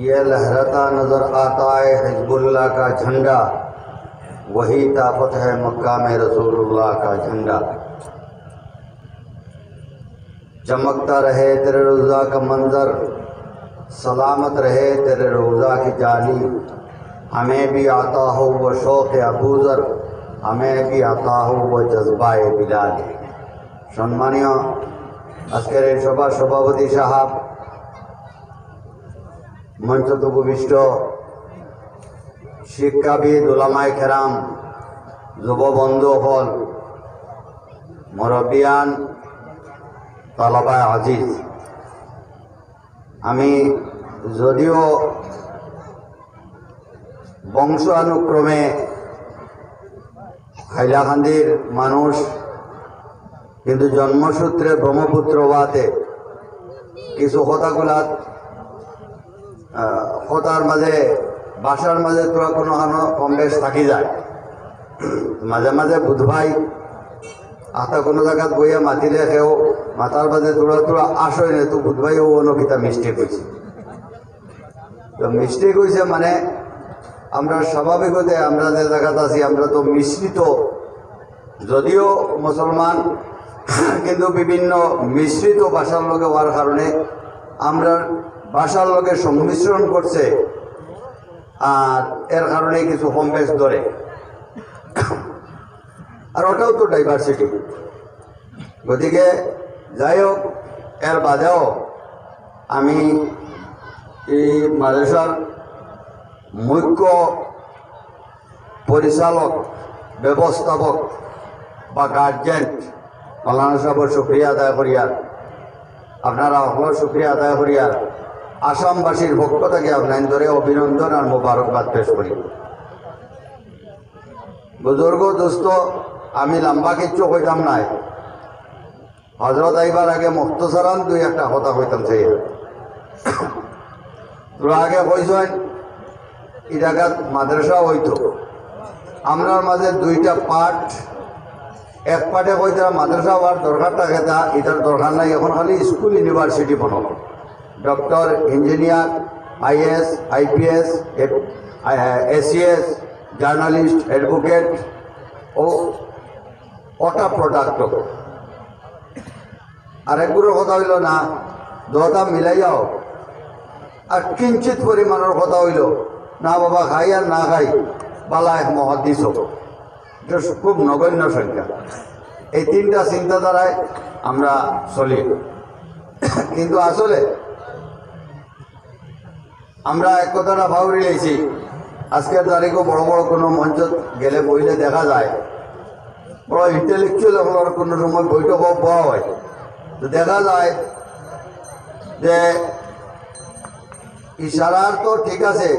ये लहराता नजर आता है हिजबुल्लाह का झंडा, वही ताकत है मक्का में रसूलुल्लाह का झंडा। चमकता रहे तेरे रोज़ा का मंजर, सलामत रहे तेरे रोज़ा की जाली। हमें भी आता हो वो शौक़ अबूज़र, हमें भी आता हो वो जज्बाए बिलाल। सम्मानीय আজকের এই সভার সভাপতি সাহেব, মঞ্চত উপবিষ্ট শিক্ষাবিদ, উলামায়ে কেরাম, যুব বন্ধুসকল, মুরব্বিয়ান, তালাবায়ে আজিজ, আমি যদিও বংশানুক্রমে হাইলাকান্দির মানুষ, কিন্তু জন্মসূত্রে ব্রহ্মপুত্র বাতে কিছু কথাগুলাত কথার মাঝে বাসার মাঝে তোরা কোনো কম বেশ থাকি যায়। মাঝে মাঝে বুধভাই আতা কোনো জায়গাত বইয়া মাতিলে কেউ মাতার মাঝে তোরা তোরা আসই না, তো বুধভাইও অনুকিতা মিস্টেক হয়েছে। তো মিস্টেক হয়েছে মানে আমরা স্বাভাবিকতে আমরা যে জায়গাত আছি আমরা তো মিশ্রিত, যদিও মুসলমান কিন্তু বিভিন্ন মিশ্রিত ভাষার লোকে হওয়ার কারণে আমরা ভাষার লোকে সংমিশ্রণ করছে, আর এর কারণে কিছু কম বেশ ধরে। আর ওটাও তো ডাইভার্সিটি। গতিকে যাই হোক, এর বাদেও আমি এই মাদ্রাসার মুখ্য পরিচালক, ব্যবস্থাপক বা গার্জেন মৌলানা সাহেবের শুক্রিয়া আদায় করিয়ার, আপনারা সকলের শুক্রিয়া আদায় করিয়ার আসামবাসীর পক্ষ থেকে আপনার ধরে অভিনন্দন আর মোবারকবাদ পেশ করি। বুজুর্গ দোস্ত, আমি লম্বা কিচ্ছু কইতাম নাই, হজরত আইবার আগে মুখতসারান দুই একটা কথা কইতাম চাই। তোরা আগে কইছেন এই জায়গাত মাদ্রাসা হইতো, আমরার মাঝে দুইটা পাঠ, এক পাঠে কইতে মাদ্রাসা হওয়ার দরকার থাকে, তা এটার দরকার নাই, এখন খালি স্কুল ইউনিভার্সিটি বানাব। Doctor, engineer, IAS, IPS, ACS, journalist, advocate ও ওটা প্রোডাক্ট। আরেকগুলোর কথা হইল না, দোটা মিলাইয়াও আর কিঞ্চিত পরিমাণের কথা হইল না, বাবা খাই আর না খাই বালা এক মহাদিস হোক, এটা খুব নগণ্য সংখ্যা। এই তিনটা চিন্তাধারায় আমরা চলি। কিন্তু আসলে আমরা এক কথাটা ভাবি লেছি, আজকের তারিখও বড় বড় কোনো মঞ্চ গেলে বইলে দেখা যায়, বড় ইন্টেলেকচুয়াল হওয়ার কোনো সময় বৈঠক পাওয়া হয়, তো দেখা যায় যে ইশারার তো ঠিক আছে,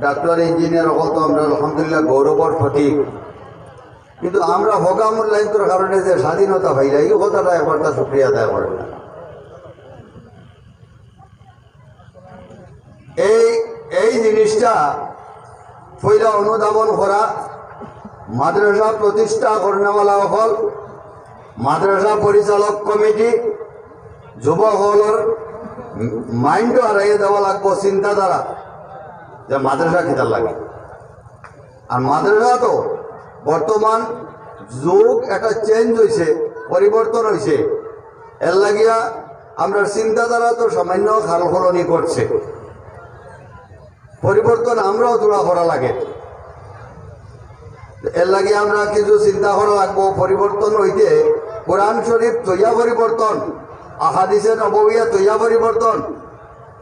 ডাক্তার, ইঞ্জিনিয়ার হল তো আমরা আলহামদুলিল্লাহ গৌরবর প্রতীক, কিন্তু আমরা হকা মূল্যায়নের কারণে যে স্বাধীনতা পাইলা, এই কথাটা একবার তার শুক্রিয়া আদায় করে না। এই জিনিসটা পয়লা অনুধাবন করা মাদ্রাসা প্রতিষ্ঠা করনেওয়ালা হল, মাদ্রাসা পরিচালক কমিটি, যুবক হলের মাইন্ডও হারাইয়ে দেওয়া লাগবো চিন্তাধারা যে মাদ্রাসা খিতার লাগে। আর মাদ্রাসা তো বর্তমান যুগ একটা চেঞ্জ হয়েছে, পরিবর্তন হয়েছে, এর লাগিয়া আমরা চিন্তাধারা তো সামান্য খালখলনি করছে, পরিবর্তন আমরাও তোলা করা লাগে। এর লাগে আমরা কিছু চিন্তা করা লাগবো, পরিবর্তন হইতে কোরআন শরীফ তৈয়া পরিবর্তন, আহাদিসে নববিয়া তৈয়া পরিবর্তন।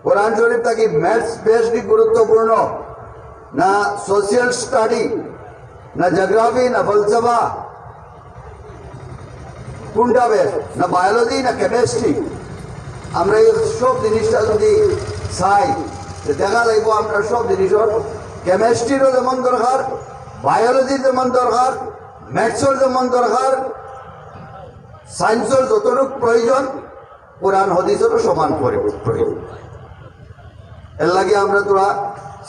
কোরআন শরীফ থাকি ম্যাথস বেশি গুরুত্বপূর্ণ না সোশিয়াল স্টাডি, না জিওগ্রাফি, না ফলসফা, কোনটা বেশ, না বায়োলজি, না কেমিস্ট্রি? আমরা এই সব জিনিসটা যদি চাই দেখা লাগবো আমরা সব জিনিসের, কেমিস্ট্রিরও যেমন দরকার, বায়োলজির যেমন দরকার, ম্যাথসের যেমন দরকার, সায়েন্সের যতটুকু প্রয়োজন, কোরআন হাদিসেরও সমান প্রয়োজন। এর লাগে আমরা তোরা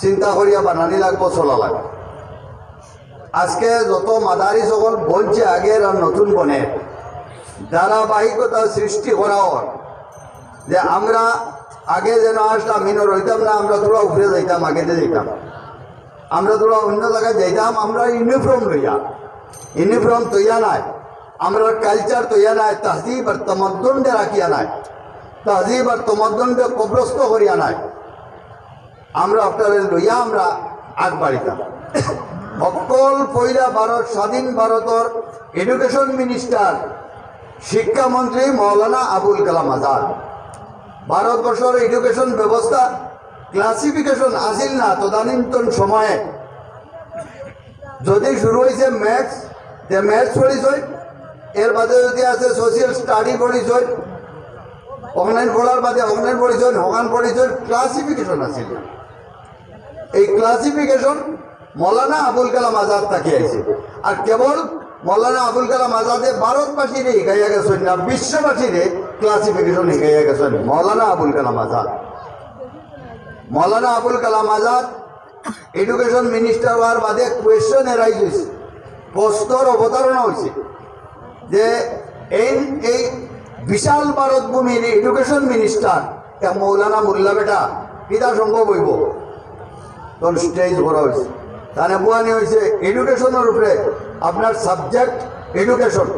চিন্তা করিয়া বানানি লাগবো, চলা লাগবে। আজকে যত মাদারি সকল বলছে আগের আর নতুন বনের ধারাবাহিকতা সৃষ্টি করা যে আমরা আগে যেন আসলাম মিনো রইতাম না, আমরা তোরা উপরে যাইতাম, আগেতে যাইতাম, আমরা তোরা অন্য জায়গায় যাইতাম, আমরা ইউনিফর্ম লইয়া, ইউনিফর্ম তৈয়া নাই, আমরা কালচার তৈয়া নাই, তহজিব আর তমদ্দুনকে রাখিয়া নাই, তহজিব আর তমদ্দুনকে কবরস্থ করিয়া নাই, আমরা আপনাদের লইয়া আমরা আগ বাড়িতাম। অকল পয়লা ভারত স্বাধীন ভারতের এডুকেশন মিনিস্টার শিক্ষামন্ত্রী মৌলানা আবুল কালাম আজাদ। ভারতবর্ষের এডুকেশন ব্যবস্থা ক্লাসিফিকেশন আসিল না তদানীন্তন সময়ে। যদি শুরু হয়েছে ম্যাথস, তে ম্যাথস পড়িছ, এর বাদে যদি আছে সোশিয়াল স্টাডি পড়িছ, অনলাইন পড়ার বাদে অনলাইন পড়িছ, হকান পড়িছ, ক্লাসিফিকেশন আসিল না। এই ক্লাসিফিকেশন মৌলানা আবুল কালাম আজাদ তাকে আইছে। আর কেবল মৌলানা আবুল কালাম আজাদে ভারতবাসীরে শিখাইয়া গেছেন না, বিশ্ববাসীরে ক্লাসিফিকেশন শিখাইয়া গেছেন মৌলানা আবুল কালাম আজাদ। মৌলানা আবুল কালাম আজাদ এডুকেশন মিনিস্টার হওয়ার বাদে কোয়েশ্চন এরাইজ হয়েছে, প্রশ্নর অবতারণা হয়েছে যে এই বিশাল ভারত ভূমির এডুকেশন মিনিস্টার মৌলানা মোল্লা বেটা কিতা সম্ভব হইব। তখন স্টেজ করা হয়েছে, তাহলে বুয়ানি হয়েছে এডুকেশনের উপরে আপনার সাবজেক্ট এডুকেশন,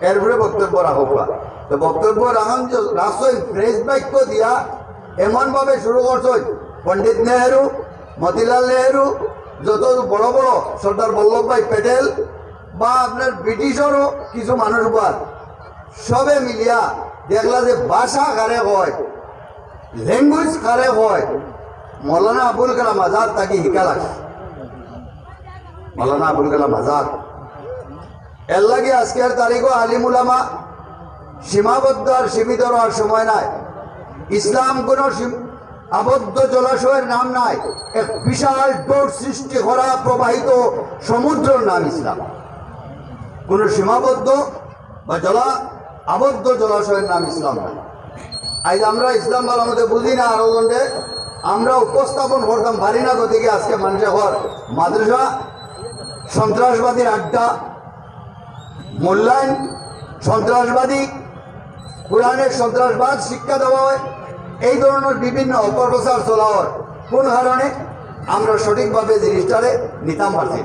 এর উপরে বক্তব্য রাখবা। তো বক্তব্য রাখান রাখছেন ফ্রেশ বাক্য দিয়া এমনভাবে শুরু করছেন পণ্ডিত নেহেরু, মতিলাল নেহেরু, যত বড় বড় সর্দার বল্লভভাই প্যাটেল বা আপনার ব্রিটিশেরও কিছু মানুষ বাদ সবে মিলিয়া দেখলা যে ভাষা কারে হয়, ল্যাঙ্গুয়েজ কারে হয়, মৌলানা আবুল কালাম আজাদ তাকে শিকা লাগে। মৌলানা আবুল কালাম আজাদ এর লাগে আজকের তারিখও আলিম উলামা সীমাবদ্ধ আর সীমিত হওয়ার সময় নাই। ইসলাম কোনো আবদ্ধ জলাশয়ের নাম নাই, এক বিশাল ডোর সৃষ্টি করা প্রবাহিত সমুদ্রের নাম ইসলাম। কোনো সীমাবদ্ধ বা আবদ্ধ জলাশয়ের নাম ইসলাম নাই। আজ আমরা ইসলাম বলার মধ্যে বুঝি না, আরো জনকে আমরা উপস্থাপন করতাম পারি না। গতিকে আজকে মানুষের ঘর মাদ্রাসা সন্ত্রাসবাদীর আড্ডা, মূল্যায়ন সন্ত্রাসবাদী, কোরআনের সন্ত্রাসবাদ শিক্ষা দেওয়া হয়, এই ধরনের বিভিন্ন অপপ্রচার চলা হয়। কোন কারণে আমরা সঠিকভাবে জিনিসটারে নিতাম পারছি।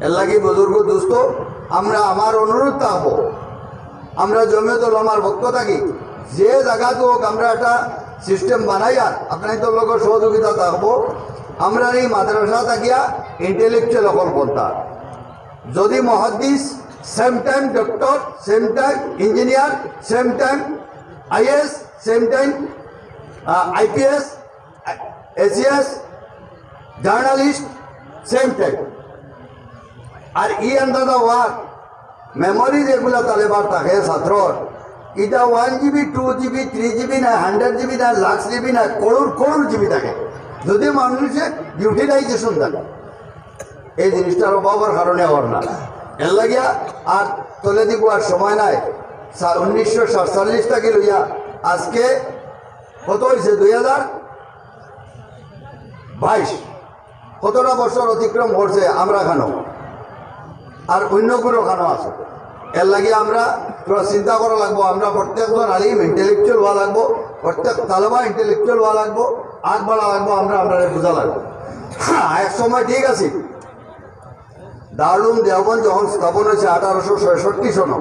এর লাগে বুজুর্গ দোস্ত, আমরা আমার অনুরোধ থাকবো, আমরা জমিয়ত উলামার পক্ষ থাকি যে জায়গাতে হোক আমরা একটা সিস্টেম বানাই, আর আপনার তো লোকের সহযোগিতা থাকবো। আমরা এই মাদ্রাসা থাকিয়া ইন্টেলেকচুয়াল অকল পন্থা, যদি মহাদ্দিস same time doctor, same time engineer, same time IAS, same time IPS, ACS, journalist, same time. আর ই আন্ডার দ্য ওয়ার্ক মেমোরি যেগুলো তালেবার থাকে ছাত্রর, এটা 1 GB 2 GB 3 GB না 100 GB না লাখ জিবি না করোড় জিবি থাকে, যদি মানুষের ইউটিলাইজেশন থাকে। এই জিনিসটার অভাবের কারণে হওয়ার না, এর লাগিয়া আর তোলে দিব আর সময় নাই। 1947 থেকে লইয়া আজকে কত হয়েছে 2022, কতটা বছর অতিক্রম করছে আমরা খানো আর অন্য কোনো খানো আছে। এর লাগে আমরা তোরা চিন্তা করা লাগবো, আমরা প্রত্যেকজন আলিম ইন্টেলেকচুয়াল হওয়া লাগবো, প্রত্যেক তালেবা ইন্টেলেকচুয়াল হওয়া লাগবো, আগ বাড়া লাগবো, আমরা আপনাদের বোঝা লাগবো। এক সময় ঠিক আছে, দারুল দেওবন্দ যখন স্থাপন হয়েছে 1866 সন,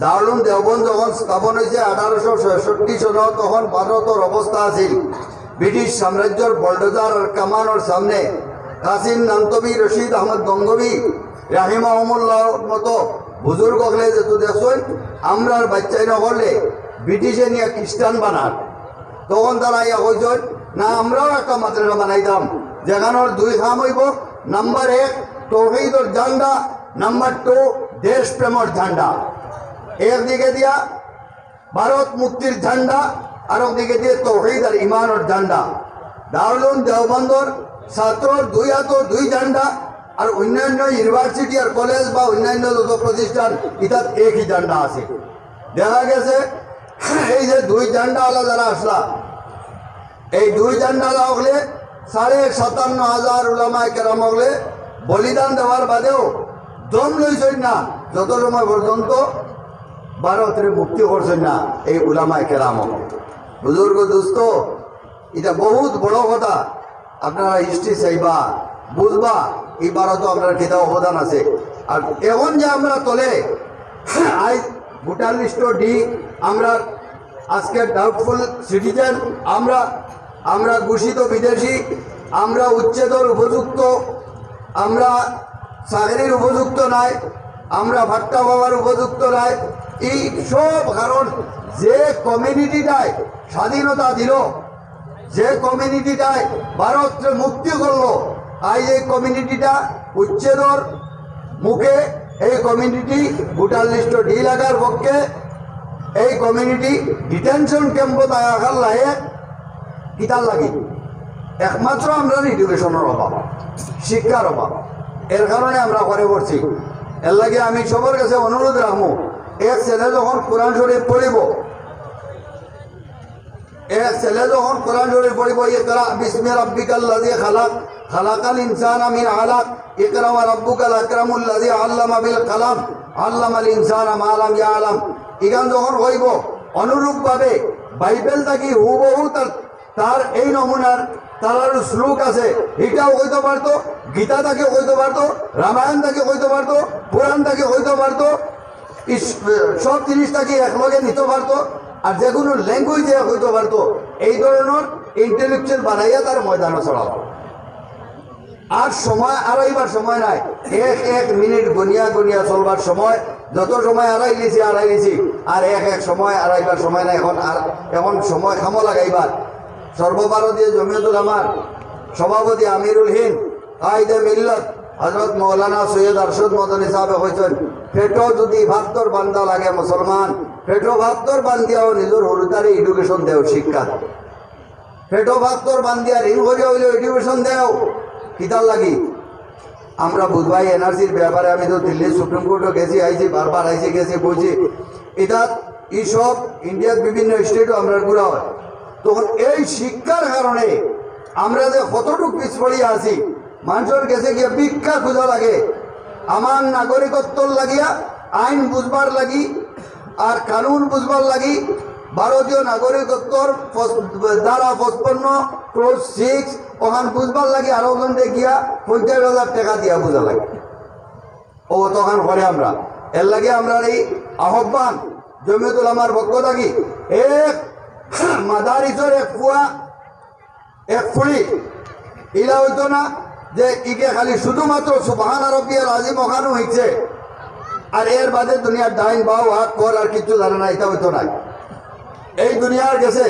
দারুল দেওবন্দ যখন স্থাপন হয়েছে 1866 সন, তখন ভারতের অবস্থা আছিল ব্রিটিশ সাম্রাজ্যের বলডোজার আর কামানোর সামনে কাসিম নান্তবী, রশিদ আহমদ গঙ্গবী রাহিমাহুমুল্লাহর মতো বুজুর্গ হলে যেহেতু দেখছেন আমরা বাচ্চাই না করলে ব্রিটিশে নিয়ে খ্রিস্টান বানান, তখন তারা ইয়া কইছেন না আমরাও একটা মাদ্রাসা বানাইতাম যেখানোর 2 কাম হইব, নাম্বার 1 তৌহিদর ঝান্ডা, নাম্বার 2 দেশপ্রেমর ঝান্ডা। একদিকে দিয়া ভারত মুক্তির ঝান্ডা, আর একদিকে দিয়ে তৌহিদ আর ইমানের ঝান্ডা। দারুল দেওবন্দর ছাত্রর 2 হাতে 2 ঝান্ডা, আর অন্যান্য ইউনিভার্সিটি আর কলেজ বা অন্যান্য যত প্রতিষ্ঠান ইতাত একই ঝান্ডা আছে। দেখা গেছে এই যে 2 ঝান্ডাওয়ালা যারা আসলা, এই 2 ঝান্ডাওয়ালা হলে 57,500 উলামায়ে কেরাম হলে বলিদান দেওয়ার বাদেও দম লইছেন না, যত সময় পর্যন্ত ভারতের মুক্তি করছেন না এই উলামায়ে কেরাম। বুজুর্গ দোস্ত, এটা বহুত বড় কথা। আপনারা হিস্ট্রি চাইবা, বুঝবা, এই ভারতও আপনার কেতা অবদান আছে। আর এখন যে আমরা তলে আজ ভোটার লিস্ট ডি, আমরা আজকে ডাউটফুল সিটিজেন, আমরা ঘোষিত বিদেশি, আমরা উচ্ছেদর উপযুক্ত, আমরা চাকরির উপযুক্ত নাই, আমরা ভাট্টা পাওয়ার উপযুক্ত নাই। এই সব কারণ যে কমিউনিটিটায় স্বাধীনতা দিল, যে কমিউনিটিটায় ভারতকে মুক্তি করলো, আজ এই কমিউনিটিটা উচ্ছেদর মুখে, এই কমিউনিটি ভোটার লিস্ট ডি লাগার পক্ষে, এই কমিউনিটি ডিটেনশন ক্যাম্পত আসার লাগে কিতার লাগি একমাত্র আমরা এডুকেশনের অভাব, শিক্ষার অভাব। এর কারণে আমরা করে পড়ছি। এর লাগে আমি সবার কাছে অনুরোধ রাখবো, এক ছেলে যখন কোরআন শরীফ পড়িব, এক ছেলে যখন কোরআন শরীফ পড়িব, ইকরা বিসমি রাব্বিকাল্লাযী খালাক, খালাকাল ইনসানা মিন আলাক, ইকরা ওয়া রাব্বুকাল আকরামুল্লাযী আল্লামা বিল কলম, আল্লামাল ইনসানা মা লাম ইয়ালাম, ইগান যখন হইব, অনুরূপভাবে বাইবেল থাকি হুবহু তার এই নমুনার তার শ্লোক আছে, এটাও হইতে পারতো, গীতা তাকে হইতে পারতো, রামায়ণ তাকে হইতে পারতো, পুরাণ তাকে হইতে পারতো, সব জিনিসটাকে একলগে নিতে পারতো, আর যে কোনো ল্যাঙ্গুয়েজে হইতে পারতো। এই ধরনের ইন্টেলেকচুয়াল বানাইয়া তার ময়দানে ছড়াও। আর সময় আড়াইবার সময় নাই, এক এক মিনিট গনিয়া গনিয়া চলবার সময়, যত সময় আড়াই গেছি, আর এক সময় আড়াইবার সময় নাই। এখন সময় খামো লাগাইবার। সর্বভারতীয় জমিয়তুল উলামার সভাপতি আমিরুল হিন্দ কায়েদে মিল্লত হযরত মৌলানা সৈয়দ আরশদ মদনী সাহেব কইছেন, পেটো যদি ভাতর বান্দা লাগে মুসলমান, পেটো ভাতর বান্দিয়াও নিজের হরুতারে এডুকেশন দেও, শিক্ষা পেটো ভাতর বান্দিয়া ঋণ করিয়া হইলেও এডুকেশন দেও। কিতার লাগি আমরা বুধবাই এনআরসির ব্যাপারে আমি তো দিল্লি সুপ্রিম কোর্টও গেছি, আইছি, বারবার আইছি, গেছি, বলছি। এটা এইসব ইন্ডিয়ার বিভিন্ন স্টেটও আমরা ঘুরা হয়। তখন এই শিক্ষার কারণে আমরা যে কতটুকু পিছপড়িয়া আছি, মানুষের কাছে গিয়ে ভিক্ষা খোঁজা লাগে। আমার নাগরিকত্ব লাগিয়া, আইন বুঝবার লাগি আর কানুন বুঝবার লাগি, ভারতীয় নাগরিকত্বর দ্বারা 55(6) ওখান বুঝবার লাগে আরো জনকে গিয়া 50,000 টাকা দিয়া বুঝা লাগে। ও তখন করে আমরা এর লাগে আমরা এই আহ্বান জমিয়তুল উলামার পক্ষ থাকি, এক মাদারিসের এক কুয়া এক ফুড়ি ইলা হইতো না যে ইকে খালি শুধুমাত্র সুবহানা রাব্বিয়াল আযীম ওখানে হইছে, আর এর বাদে দুনিয়ার ডাইন বাউ হাত কর আর কিছু জানে না, এটা হইতো না। এই দুনিয়ার গেছে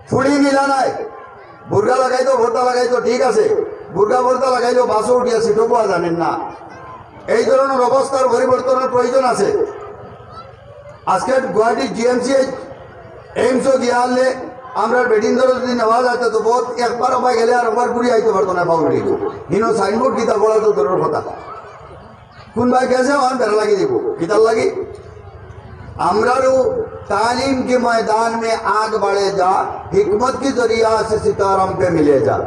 ফুড়ি মিলা নাই। বুর্গা লাগাইতো, ভর্তা লাগাইতো, ঠিক আছে, বুর্গা ভর্তা লাগাইলেও বাসও উঠিয়া সিটও পাওয়া জানেন না। এই ধরনের অবস্থার পরিবর্তনের প্রয়োজন আছে। আজকে গুয়াহাটি জিএমসিএইচ এইমসও গিয়া আনলে আমরা বেডিং ধরে যদি নেওয়া যাইতো তো বহুত একবার ওপায় গেলে আর ওবার ঘুরি আইতে পারতো না, পাউন্ড হিনো সাইনবোর্ড কিতাব বলা তো দূরের কথা। কোন ভাই গেছে আমার বেড়া লাগিয়ে দিব কিতাব লাগি। আমরাও तालीम के मैदान में आग बढ़े जा, हिकमत की जरिया से सिताराम पे मिले जा।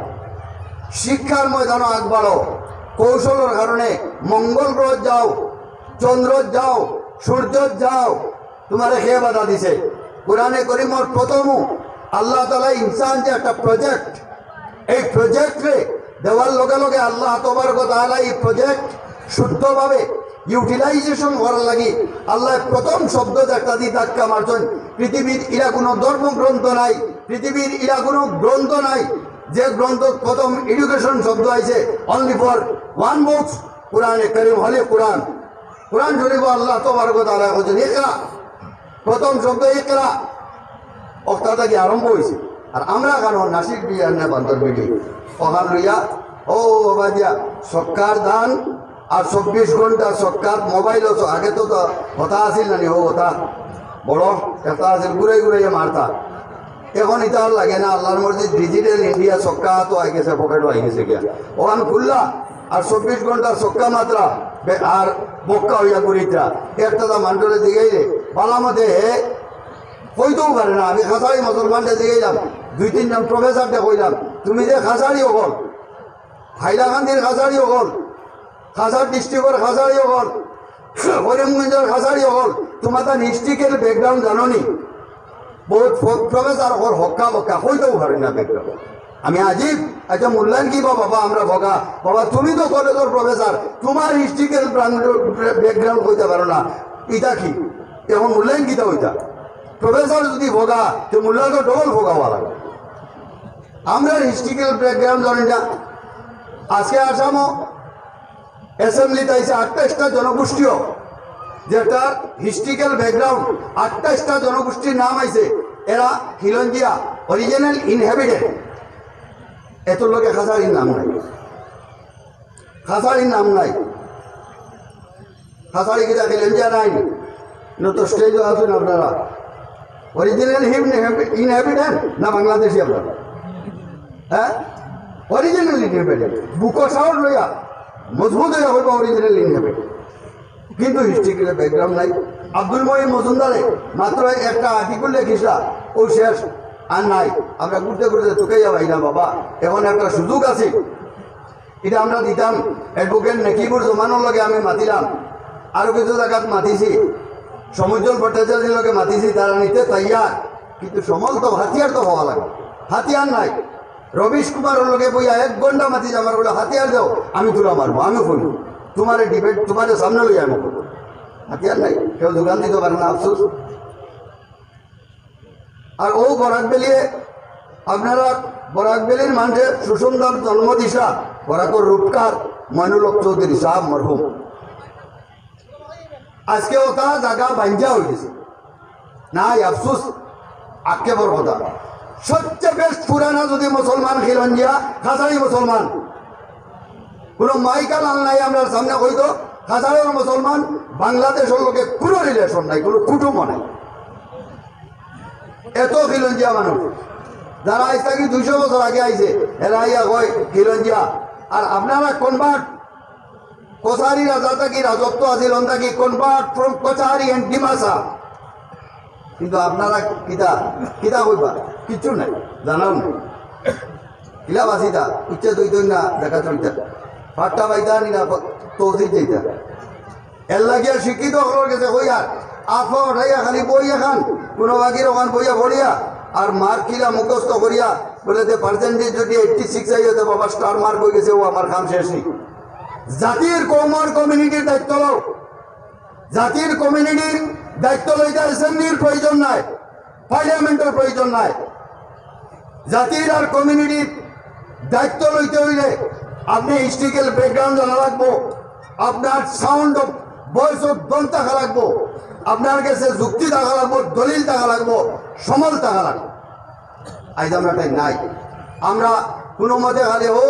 शिक्षार मैदान आग बढ़ो, कौशलर कारणे मंगल ग्रह जाओ, चंद्र जाओ, सूर्य जाओ, तुम्हारे खे बाधा दिसे कुराने करीमर प्रथम আল্লাহ তাআলা ইনসান যে একটা প্রজেক্ট, এই প্রজেক্ট রে দেওয়ার লগে লগে আল্লাহ তাবারক ওয়া তাআলা এই প্রজেক্ট শুদ্ধভাবে ইউটিলাইজেশন করার লাগি আল্লাহ প্রথম শব্দ একটা দিয়ে ধাক্কা মারছেন। পৃথিবীর ইরা কোনো ধর্মগ্রন্থ নাই, পৃথিবীর ইরা কোনো গ্রন্থ নাই যে গ্রন্থ প্রথম এডুকেশন শব্দ আছে অনলি ফর ওয়ান বুকস, কোরআনে কারীম হলে কোরআন। কোরআন শরীফ আল্লাহ তাবারক ওয়া তাআলা বলেন ইকরা, প্রথম শব্দ ইকরা অক্টাটা কি আরম্ভ হয়েছে। আর আমরা কেন নাসিক বিয়ার না বান্দর বিডি ওখান লইয়া ও বাবা দিয়া সরকার দান আর 24 ঘন্টা সরকার মোবাইল আগে তো কথা আছিল না, ও কথা বড় একটা আছিল, ঘুরে ঘুরে মারতা। এখন এটা আর লাগে না, আল্লাহর মর্জি ডিজিটাল ইন্ডিয়া সক্কা তো আই গেছে, পকেটও আই গেছে গিয়া ওখান খুললা আর 24 ঘন্টার সক্কা মাত্রা আর বক্কা হইয়া ঘুরিতা একটা মানুষের দিকেই রে বালামতে কইতেও পারে না। আমি খাসাড়ি মুসলমানদের দিকে যাম, 2-3 জন প্রফেসরকে কইলাম তুমি যে খাসাড়ি হল, হাইলাকান্দির খাসাড়ি হল, খাসার ডিস্ট্রিক্টর খাসাড়ি হল, করিমগঞ্জের খাসাড়ি হল, তোমার তা ডিস্ট্রিক্টের ব্যাকগ্রাউন্ড জানো নি? বহুত প্রফেসর ওর হক্কা বক্কা হইতেও পারি না ব্যাকগ্রাউন্ড আমি আজিব আচ্ছা মূল্যায়ন কি বাবা আমরা ভগা বাবা তুমি তো কলেজের প্রফেসর তোমার হিস্ট্রিক্যাল ব্যাকগ্রাউন্ড হইতে পারো না ইটা কি এখন মূল্যায়ন কিতা হইতা প্রফেসর যদি ভোগা তো মূল্যায়ন তো ডবল ভোগা হওয়া লাগে আমরা হিস্ট্রিক্যাল ব্যাকগ্রাউন্ড জানি না আজকে আসামও অ্যাসেম্বলিতে আইসে 28টা জনগোষ্ঠীও যেটা হিস্ট্রিক্যাল ব্যাকগ্রাউন্ড 28টা জনগোষ্ঠীর নাম আইছে এরা খিলঞ্জিয়া অরিজিনাল ইনহ্যাবিটেন্ট এত লোকে খাসারির নাম নাই খাসারির নাম নাই খাসারি কিনা খিলঞ্জিয়া নাই তো স্টেজও আছেন আপনারা অরিজিনাল ইনহ্যাবিটেন্ট না বাংলাদেশি আপনারা হ্যাঁ অরিজিনাল ইনহ্যাবিটেন্ট বুকো সাউন্ড লইয়া মজবুত হয়ে হইব অরিজিনাল ইনহ্যাবিটেন্ট কিন্তু হিস্ট্রিক্যাল ব্যাকগ্রাউন্ড নাই আব্দুল মহিম মজুমদারে মাত্র একটা আর্টিকেল লেখিসা ও শেষ আর নাই আমরা ঘুরতে ঘুরতে তোকে যাবাই না বাবা এখন একটা সুযোগ আছে এটা আমরা দিতাম অ্যাডভোকেট নেকিবুর জমানোর লগে আমি মাতিলাম আরও কিছু জায়গাত মাতিছি সমুজ্জ্বল ভট্টাচার্যের লগে মাতিছি তারা নিতে তৈয়ার কিন্তু সমল তো হাতিয়ার তো হওয়া লাগে হাতিয়ার নাই রবিশ কুমারের লগে বইয়া 1 ঘন্টা মাতিছে আমার বলে হাতিয়ার দাও আমি তুলা মারবো আমি শুনি তোমার ডিবেট তোমার সামনে লইয়া আমি করবো হাতিয়ার নাই কেউ যোগান দিতে পারে না আফসোস আর ও বরাক বেলিয়ে আপনারা বরাক বেলির মানুষের সুসুন্দর জন্ম দিশা বরাকর রূপকার মইনুল হক চৌধুরী সাহেব মরহুম আজকে ওটা জায়গা বাঞ্জা হয়ে গেছে নাই আফসোস আজকে বড় কথা সবচেয়ে বেস্ট পুরানা যদি মুসলমান খিলঞ্জিয়া খাসারি মুসলমান কোনো মাইকাল আল নাই আমরা সামনে হইতো হাজারের মুসলমান বাংলাদেশের লোকে কোনো রিলেশন নাই কোনো কুটুম্ব নাই এত খিলঞ্জিয়া মানুষ যারা আজ থাকি 200 বছর আগে আইছে এরা ইয়া হয় খিলঞ্জিয়া আর আপনারা কনভার্ট কছারি রাজা থাকি রাজত্ব আছিল থাকি কনভার্ট ফ্রম কছারি এন্ড ডিমাসা কিন্তু আপনারা কিতা কিতা হইবা কিচ্ছু নাই জানাও নাই কিলা বাসিতা উচ্চে দইতই না দেখা চলতে ফাট্টা পাইতা নি না তৌসিদ দিতা এর লাগিয়া শিক্ষিত হলোর গেছে হইয়া আফা উঠাইয়া খালি বই এখন কোনো বাকির ওখান বইয়া ভরিয়া আর মার্ক কিলা মুখস্থ করিয়া বলে যে পার্সেন্টেজ যদি 86 আইতে বাবা স্টার মার্ক হয়ে গেছে ও আমার কাম শেষ নেই জাতির কৌমার কমিউনিটির দায়িত্ব লও জাতির কমিউনিটির দায়িত্ব লইতে অ্যাসেম্বলির প্রয়োজন নাই পার্লামেন্টের প্রয়োজন নাই জাতির আর কমিউনিটির দায়িত্ব লইতে হইলে আপনি হিস্ট্রিক্যাল ব্যাকগ্রাউন্ড জানা লাগবো আপনার সাউন্ড অফ ভয়েস অফ দন থাকা লাগবো আপনার কাছে যুক্তি থাকা লাগবো দলিল থাকা লাগবো সমল থাকা লাগবো আজ আমরা তাই নাই আমরা কোনো মতে খালি ও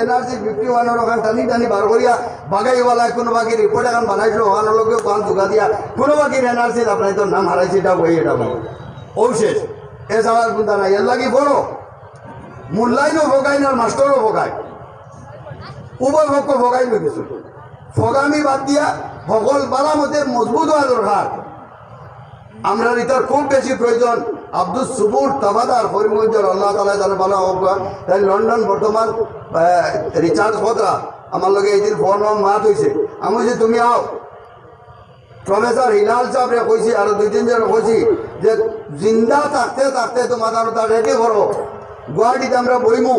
এনার্জি 51 ওখান টানি টানি বার করিয়া বাগাইওয়ালায় কোনো বাকি রিপোর্ট এখন বানাইছিল ওখানের লোকেও কান যোগা দিয়া কোনো বাকির এনার্জি আপনার তো নাম হারাইছে এটা বই এটা বই ও শেষ এ যাওয়ার চিন্তা নাই এর লাগি বড় মূল্যায়নও ভোগায় না মাস্টারও ভোগায় উভয় পক্ষ ভোগাই লই কিছু ফগামি বাদ দিয়া সকল বালা মতে মজবুত হওয়া দরকার আমরা এটার খুব বেশি প্রয়োজন আব্দুল সুবুর তাবাদার করিমগঞ্জের আল্লাহ তালা তারা ভালো হোক তাই লন্ডন বর্তমান রিচার্জ পত্রা আমার লগে এইদিন ফোন মাত হয়েছে আমি যে তুমি আও প্রফেসর হিলাল সাহেবরে কইছি আর 2-3 জন কইছি যে জিন্দা থাকতে থাকতে তোমার তার রেডি করো গুয়াহাটিতে আমরা বইমু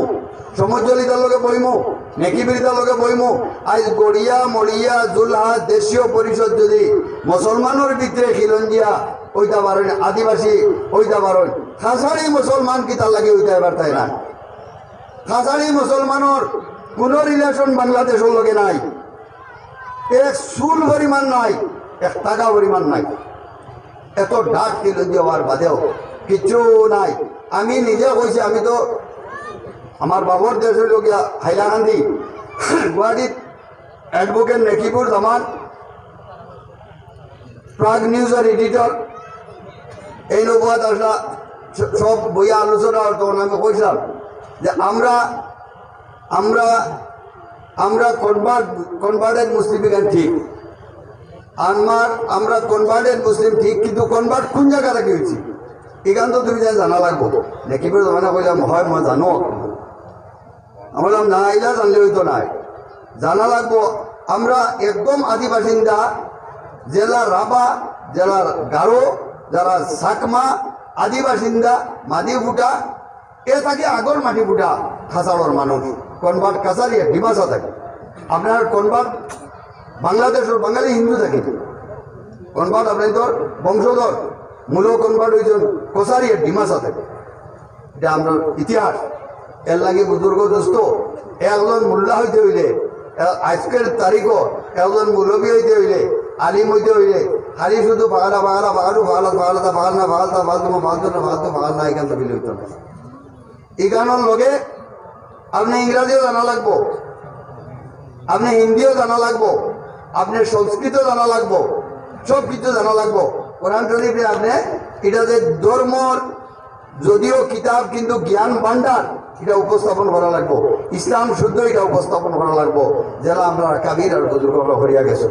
সমুজ্জ্বলিতার লোকে বইমু নেকিবিরিতার লোকে বইমু আজ গড়িয়া মরিয়া জুলহা দেশীয় পরিষদ যদি মুসলমানের ভিতরে খিলঞ্জিয়া ওইটা পারেন আদিবাসী ওইটা পারেন খাসারি মুসলমান কি তার লাগে ওইটা এবার তাই না খাসারি মুসলমানের কোনো রিলেশন বাংলাদেশের লোকে নাই এক চুল পরিমাণ নাই 1 টাকা পরিমাণ নাই এত ডাক খিলঞ্জি হওয়ার বাদেও কিছু নাই আমি নিজে কইছি আমি তো আমার বাবর দেশ হইল গিয়া হাইলাকান্দি গুয়াহাটিত অ্যাডভোকেট নেকিবুর জামান প্রাগ নিউজের এডিটর এই নবুয়াত আসলা সব বইয়া আলোচনা তখন আমি কইছিলাম যে আমরা কনভার্টেড মুসলিম এখানে ঠিক আমরা কনভার্টেড মুসলিম ঠিক কিন্তু কনভার্ট কোন জায়গা থেকে হয়েছি এখান তো তুমি জানা লাগবো নেকিবুর জামানা কইলাম হয় মই জানো আমি বললাম না এলা জানলে হইতো নাই জানা লাগবো আমরা একদম আদি বাসিন্দা জেলা রাবা জেলার গারো যারা সাকমা আদি বাসিন্দা মাদি ফুটা এ থাকে আগর মাটি ফুটা খাসাড়র মানুষ কনভার্ট কাছারিয়া ডিমাসা থাকে আপনার কনভার্ট বাংলাদেশের বাঙালি হিন্দু থাকে কনভার্ট আপনার বংশধর মূল কনভার্ট হয়েছেন কছারিয়া ডিমাসা থাকে এটা আমরা ইতিহাস এর লাগে বুজুর্গ দোস্ত একজন মোল্লা হইতে হইলে আজকের তারিখও একজন মুরব্বী হইতে হইলে আলিম হইতে হইলে খালি শুধু বাগালা বাগালা বাগালু বাগালা বাগালা বাগাল না বাগালতা বাগালতো বাগালতো না বাগালতো বাগাল না এখান থেকে হইতো না এখানোর লগে আপনি ইংরাজিও জানা লাগবো আপনি হিন্দিও জানা লাগবো আপনি সংস্কৃতও জানা লাগবো সব কিছু জানা লাগবো কোরআন শরীফে আপনি এটা যে ধর্মর যদিও কিতাব কিন্তু জ্ঞান ভান্ডার এটা উপস্থাপন করা লাগবো ইসলাম শুদ্ধ এটা উপস্থাপন করা লাগবো যারা আমরা কাবির আর বুজুর্গ হরিয়া গেছে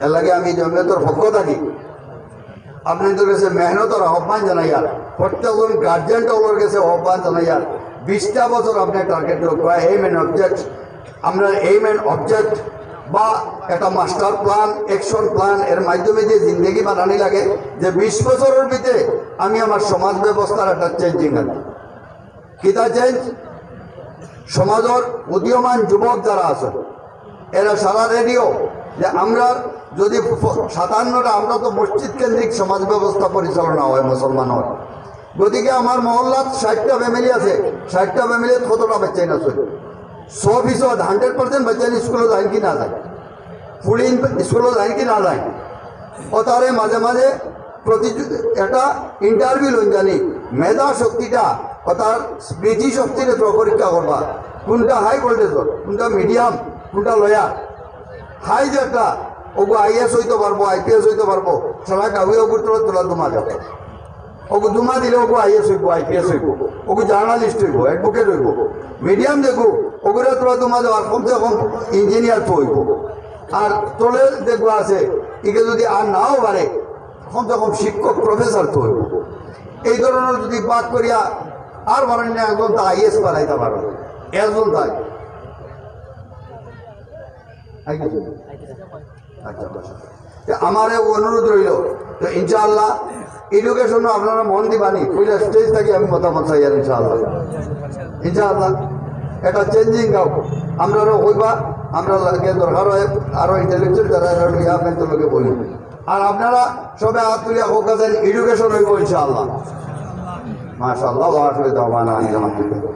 এর লাগে আমি জমিয়তের পক্ষ থাকি আপনাদের কাছে মেহনতের আহ্বান জানাইয়ার প্রত্যেকজন গার্জেনটা ওর কাছে আহ্বান জানাইয়ার 20টা বছর আপনার টার্গেট রাখবা এইম অ্যান্ড অবজেক্ট আমরা এইম অ্যান্ড অবজেক্ট বা একটা মাস্টার প্ল্যান অ্যাকশন প্ল্যান এর মাধ্যমে যে জিন্দগি বানানি লাগে যে 20 বছরের ভিতরে আমি আমার সমাজ ব্যবস্থার একটা চেঞ্জিং আনবো কিতা চেঞ্জ সমাজের উদীয়মান যুবক যারা আছে এরা সারা রেডিও যে আমরা যদি 57টা আমরা তো মসজিদ কেন্দ্রিক সমাজ ব্যবস্থা পরিচালনা হয় মুসলমানের গতিকে আমার মহল্লাত 60টা ফ্যামিলি আছে 60টা ফ্যামিলিত কতটা বাচ্চাই না চলে 100% 100% বাচ্চা স্কুলে যায় কি না যায় ফুল স্কুলে যায় কি না যায় ও তারে মাঝে মাঝে একটা ইন্টারভিউ লইন জানি মেধা শক্তিটা ও তার স্মৃতি শক্তির পরীক্ষা করবা কোনটা হাই ভোল্টেজর কোনটা মিডিয়াম কোনটা লয়ার হাই যেটা ওগু আইএস হইতে পারবো আইপিএস হইতে পারবো সারা গাঁয়ে ওগুর তোলা দুমা যাবে ওগু দুমা দিলে ওগু আইএস হইব আইপিএস হইব ওগু জার্নালিস্ট হইব অ্যাডভোকেট হইব মিডিয়াম দেখো ওগুলো তোলা দুমা যাওয়ার কমসে কম ইঞ্জিনিয়ার তো হইব আর তোলে দেখবো আছে একে যদি আর নাও পারে কমসে কম শিক্ষক প্রফেসর তো হইব এই ধরনের যদি বাদ করিয়া আর বারেন না একজন তা আইএস বানাইতে পারো একজন তাই আচ্ছা আমার অনুরোধ রইল তো ইনশাআল্লাহ এডুকেশনও আপনারা মন দিবানি ওইটা স্টেজ থেকে আমি মতামত চাই আর ইনশাআল্লাহ এটা চেঞ্জিং গাও আমরা হইবা আমরা লাগে দরকার হয় আরো ইন্টেলেকচুয়াল যারা আপনাদের লোকে বলি আর আপনারা সবাই হাত তুলিয়া হোক এডুকেশন হইব ইনশাআল্লাহ মাশাআল্লাহ ওয়া আখিরু দাওয়ানা আলহামদুলিল্লাহ।